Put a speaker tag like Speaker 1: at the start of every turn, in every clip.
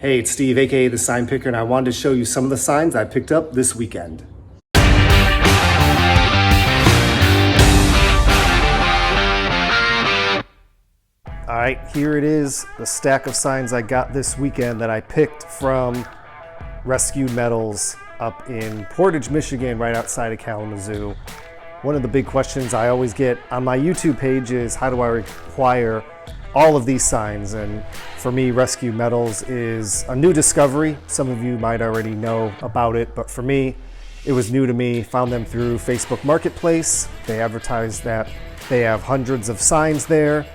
Speaker 1: Hey, it's Steve, aka The Sign Picker, and I wanted to show you some of the signs I picked up this weekend. All right, here it is, the stack of signs I got this weekend that I picked from Rescued Metals up in Portage, Michigan, right outside of Kalamazoo. One of the big questions I always get on my YouTube page is, how do I acquire all of these signs? And for me, Rescue Metals is a new discovery. Some of you might already know about it, but for me, it was new to me. Found them through Facebook Marketplace. They advertised that they have hundreds of signs there,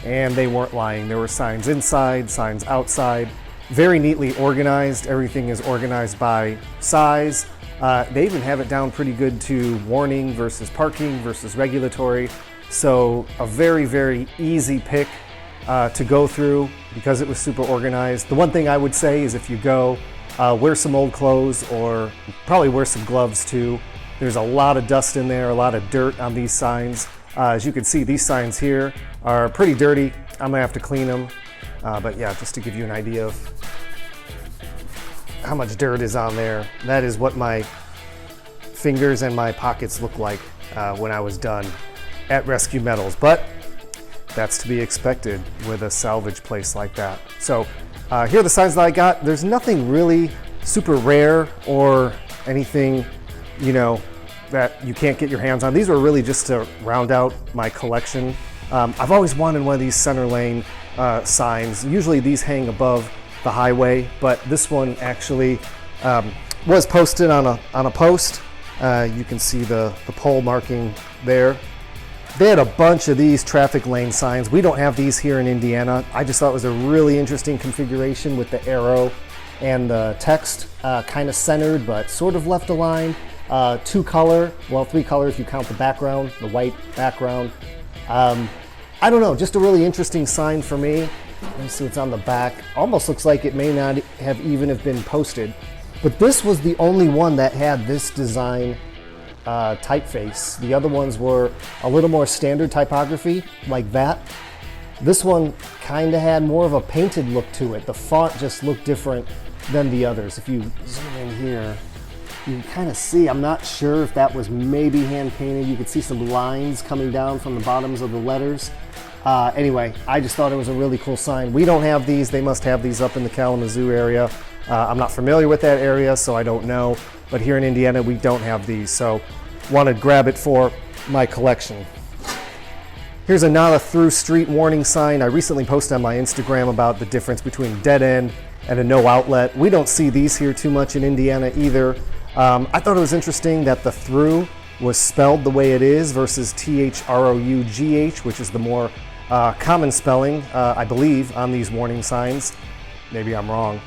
Speaker 1: and they weren't lying. There were signs inside, signs outside, very neatly organized. Everything is organized by size. They even have it down pretty good to warning versus parking versus regulatory. So a very, very easy pick to go through because it was super organized. The one thing I would say is if you go, wear some old clothes or probably wear some gloves too. There's a lot of dust in there, a lot of dirt on these signs. As you can see, these signs here are pretty dirty. I'm gonna have to clean them. But yeah, just to give you an idea of how much dirt is on there. That is what my fingers and my pockets look like when I was done at Rescue Metals. But that's to be expected with a salvage place like that. So here are the signs that I got. There's nothing really super rare or anything, you know, that you can't get your hands on. These were really just to round out my collection. I've always wanted one of these center lane signs. Usually these hang above the highway, but this one actually was posted on a post. You can see the pole marking there. They had a bunch of these traffic lane signs. We don't have these here in Indiana. I just thought it was a really interesting configuration with the arrow and the text kind of centered, but sort of left aligned. Two color, well, three color if you count the background, the white background. I don't know, just a really interesting sign for me. Let me see what's on the back. Almost looks like it may not have even have been posted. But this was the only one that had this design typeface. The other ones were a little more standard typography like that. This one kind of had more of a painted look to it. The font just looked different than the others. If you zoom in here, you can kind of see, I'm not sure if that was maybe hand painted. You could see some lines coming down from the bottoms of the letters. Anyway, I just thought it was a really cool sign. We don't have these. They must have these up in the Kalamazoo area. I'm not familiar with that area, so I don't know. But here in Indiana, we don't have these. So want to grab it for my collection. Here's a not a through street warning sign. I recently posted on my Instagram about the difference between dead end and a no outlet. We don't see these here too much in Indiana either. I thought it was interesting that the through was spelled the way it is versus THROUGH, which is the more common spelling, I believe, on these warning signs. Maybe I'm wrong.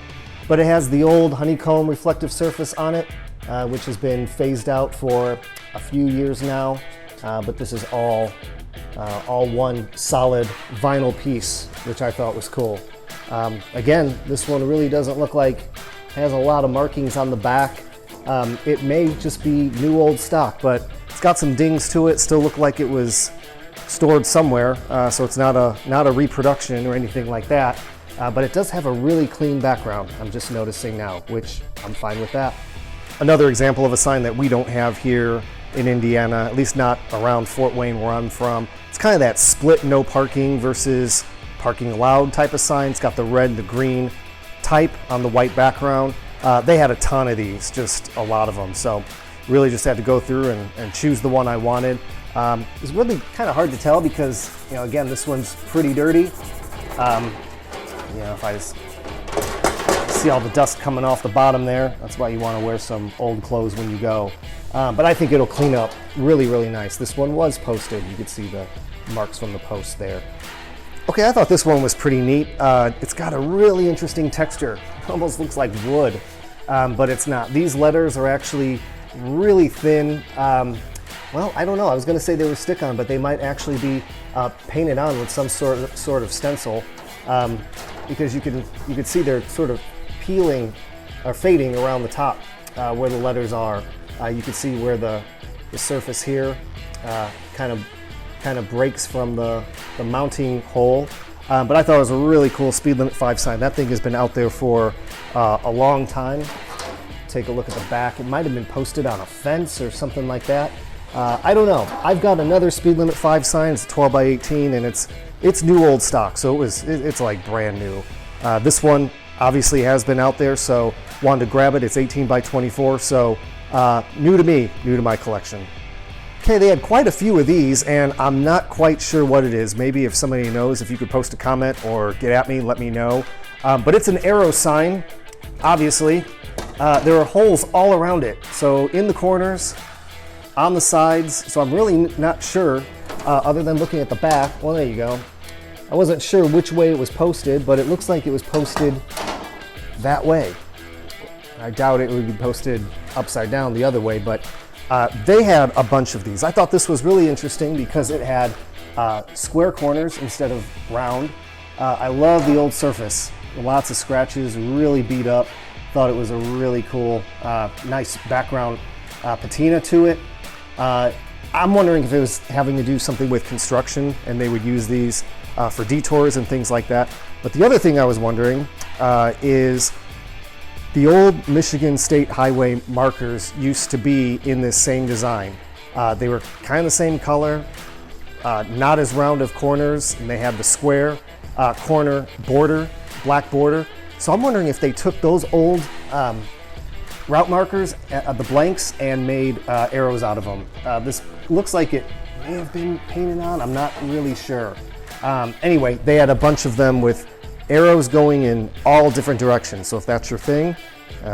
Speaker 1: But it has the old honeycomb reflective surface on it, which has been phased out for a few years now. But this is all one solid vinyl piece, which I thought was cool. Again, this one really doesn't look like it has a lot of markings on the back. It may just be new old stock, but it's got some dings to it. Still look like it was stored somewhere, so it's not a reproduction or anything like that. But it does have a really clean background, I'm just noticing now, which I'm fine with that. Another example of a sign that we don't have here in Indiana, at least not around Fort Wayne where I'm from. It's kind of that split no parking versus parking allowed type of sign. It's got the red and the green type on the white background. They had a ton of these, just a lot of them. So really just had to go through and choose the one I wanted. It was really kind of hard to tell because, you know, again, this one's pretty dirty. You know, if I just see all the dust coming off the bottom there, that's why you want to wear some old clothes when you go. But I think it'll clean up really, really nice. This one was posted. You could see the marks from the post there. Okay, I thought this one was pretty neat. It's got a really interesting texture. It almost looks like wood, but it's not. These letters are actually really thin. Well, I don't know. I was going to say they were stick-on, but they might actually be painted on with some sort of stencil, because you could see they're sort of peeling or fading around the top where the letters are. You can see where the surface here kind of breaks from the mounting hole. But I thought it was a really cool speed limit 5 sign. That thing has been out there for a long time. Take a look at the back. It might have been posted on a fence or something like that. I don't know. I've got another speed limit 5 sign. It's 12 by 18, and it's new old stock, so it's like brand new. This one obviously has been out there, so wanted to grab it. It's 18 by 24, so new to me, new to my collection. Okay, they had quite a few of these, and I'm not quite sure what it is. Maybe if somebody knows, if you could post a comment or get at me, let me know. But it's an arrow sign, obviously. There are holes all around it, so in the corners, on the sides, so I'm really not sure, other than looking at the back. Well, there you go. I wasn't sure which way it was posted, but it looks like it was posted that way. I doubt it would be posted upside down the other way, but they had a bunch of these. I thought this was really interesting because it had square corners instead of round. I love the old surface. Lots of scratches, really beat up. Thought it was a really cool, nice background patina to it. I'm wondering if it was having to do something with construction and they would use these for detours and things like that. But the other thing I was wondering is the old Michigan State Highway markers used to be in this same design. They were kind of the same color, not as round of corners, and they had the square corner border, black border. So I'm wondering if they took those old route markers, the blanks, and made arrows out of them. This looks like it may have been painted on, I'm not really sure. Anyway, they had a bunch of them with arrows going in all different directions. So if that's your thing,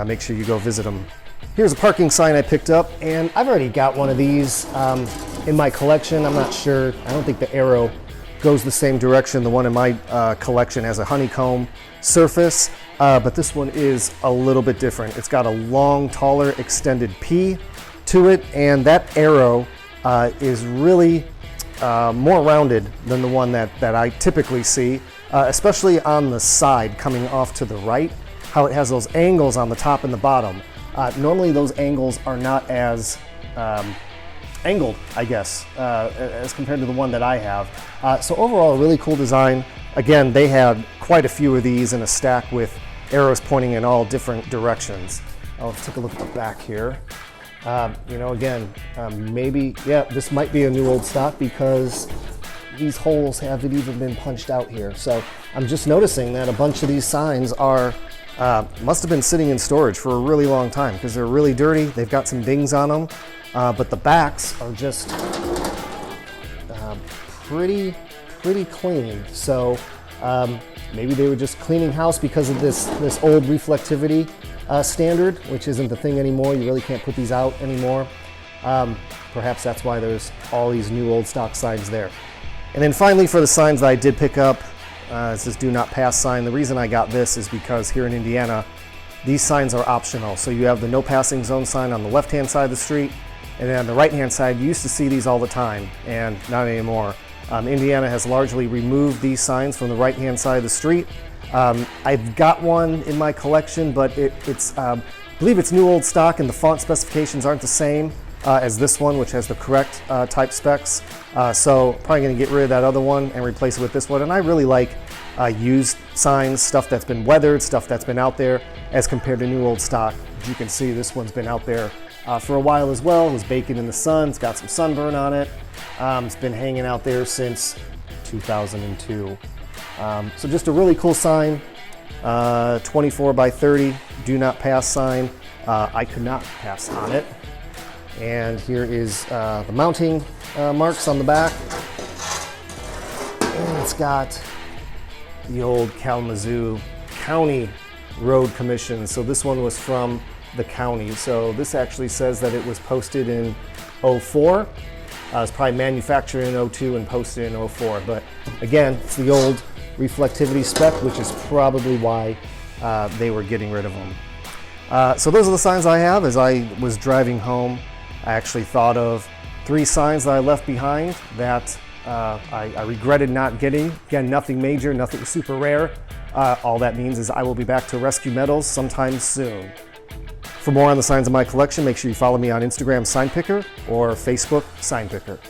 Speaker 1: make sure you go visit them. Here's a parking sign I picked up, and I've already got one of these in my collection. I'm not sure, I don't think the arrow goes the same direction. The one in my collection has a honeycomb surface, but this one is a little bit different. It's got a long, taller, extended P to it, and that arrow is really more rounded than the one that I typically see, especially on the side coming off to the right, how it has those angles on the top and the bottom. Normally those angles are not as angled, I guess, as compared to the one that I have. So overall, a really cool design. Again, they had quite a few of these in a stack with arrows pointing in all different directions. Let's take a look at the back here. You know, again, maybe, yeah, this might be a new old stock because these holes haven't even been punched out here. So I'm just noticing that a bunch of these signs are, must have been sitting in storage for a really long time because they're really dirty. They've got some dings on them, but the backs are just pretty clean. So maybe they were just cleaning house because of this old reflectivity standard, which isn't the thing anymore. You really can't put these out anymore. Perhaps that's why there's all these new old stock signs there. And then finally, for the signs that I did pick up, it says do not pass sign. The reason I got this is because here in Indiana, these signs are optional. So you have the no passing zone sign on the left-hand side of the street, and then on the right-hand side, you used to see these all the time, and not anymore. Indiana has largely removed these signs from the right-hand side of the street. I've got one in my collection, but it's I believe it's new old stock, and the font specifications aren't the same as this one, which has the correct type specs. So probably going to get rid of that other one and replace it with this one. And I really like used signs, stuff that's been weathered, stuff that's been out there, as compared to new old stock. As you can see, this one's been out there for a while as well. It was baking in the sun. It's got some sunburn on it. It's been hanging out there since 2002. So just a really cool sign, 24 by 30, do not pass sign. I could not pass on it. And here is the mounting marks on the back. And it's got the old Kalamazoo County Road Commission. So this one was from the county. So this actually says that it was posted in 04. It's probably manufactured in 02 and posted in 04. But again, it's the old reflectivity spec, which is probably why they were getting rid of them. So those are the signs I have. As I was driving home, I actually thought of 3 signs that I left behind that I regretted not getting. Again, nothing major, nothing super rare. All that means is I will be back to Rescue Metals sometime soon. For more on the signs in my collection, make sure you follow me on Instagram, Sign Picker, or Facebook, Sign Picker.